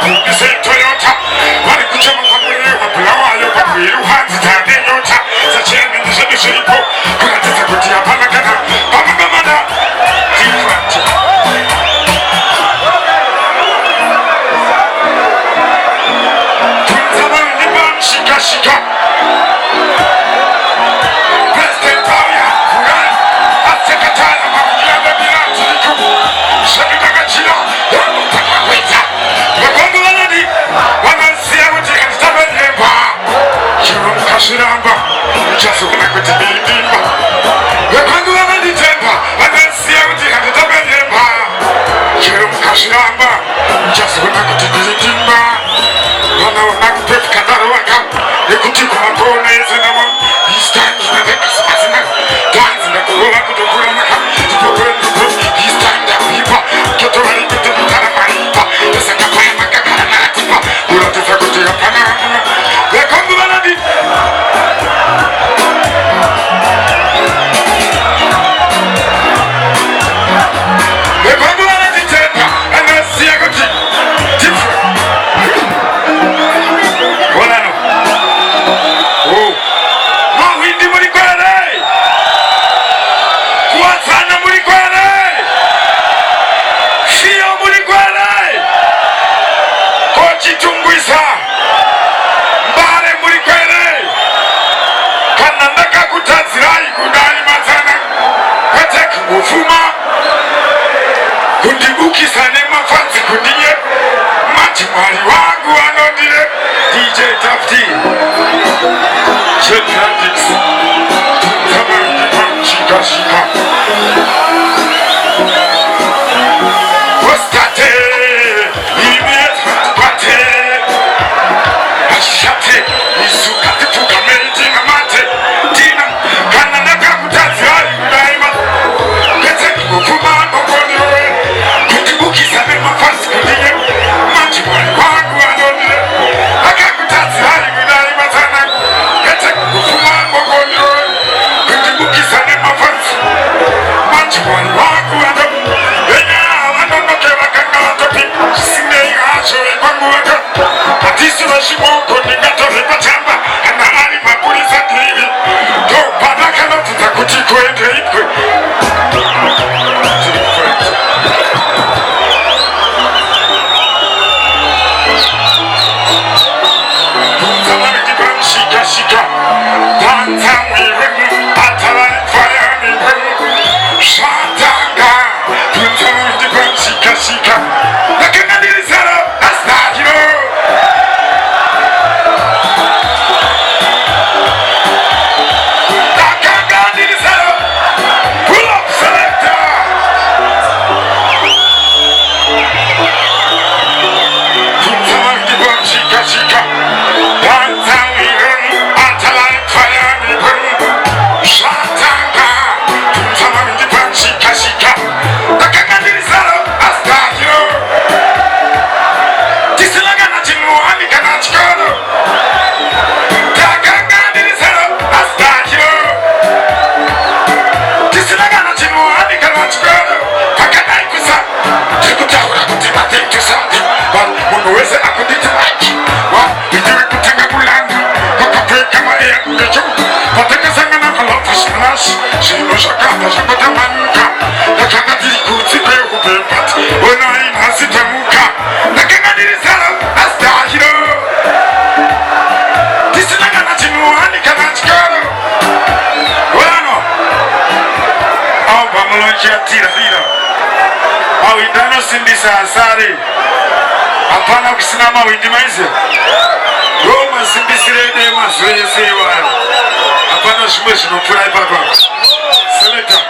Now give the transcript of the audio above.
Wakundise Toyota bari kuchama pamwe wapula wayo pamwe uhanzi tande nyota sachembe ndishe shiripo kuratisa kuti hapana kana pamamana different tunzama ndiba shika President Pauya Kuran asekatana makuya babira tiriku shabika gachira yamu takweta wakongo wanani wanansia kuti katitabendemba chiro mukashiramba uchasukuna kuti bindimba wakongo wanani temba wanansia kuti katitabendemba chiro mukashiramba uchasukuna kuti bindimba wana wanakupefu kadaro waka yekuti kumakona yezenamo He's time to dance in the Corona to the Corona to the He's time that people get to ready to the Panama. The second time I got a nativa. Who are the faculty of Panama? They come to Melody. They come to Melody Temper and I see a good different. What I know. Oh. Chitungwisa mbare muri kwere kana ndakakutadzirai kudai mazana kwete kungofuma kundibukisa nemafanzi kundiye mati mwari wangu anondire DJ Tafti Chetrandix Tamarindima shika Ostate Shate, isukate tukamenti kamate Tina, kana nakakutadzirai kudaima Kete kufuma nokoniwe Kutibukisa nemafansi kundiye Mati mwari wangu anondire Akakutadzirai kudaima sana Kete kufuma nokoniwe Kutibukisa nemafansi Mati mwari wangu anondire Enya wanonoke wakanga watopi Sinei hasho ekwangu waka Atisi washimoko ningato repatamba Ana ari mapulisa tlivi To padaka no tutakutiko ende ikwe Tunzama mitipan shika Tanta mwiren Atala fire mwiren Shatanga Tunzama mitipan shika Nakena nilisara Astagiro Shika, Tantan, Atalai, Fire, Shatanga, Tuntaman, the Shika, the Kakadisaro, Astagio, Tisilaganachimu, Amikanachkano, Takakadisaro, Astagio, Tisilaganachimu, Amikanachkano, Kakanaikusa, Tikutaura, Timatin to something, but Munuese Akudita. Shino shakata shakota manuka Nakanga tikuti pehu pepat Ona inhasi temuka Nakanga nirisala Astagiro Tisinaga na chinuani kanachikaro Wano Au bamulonchi atira hira Au indano sindisa asari Apana kusinama windimaize Roma sindisire nema Sweye sewa Apana shumeshi no pura ipapa Selector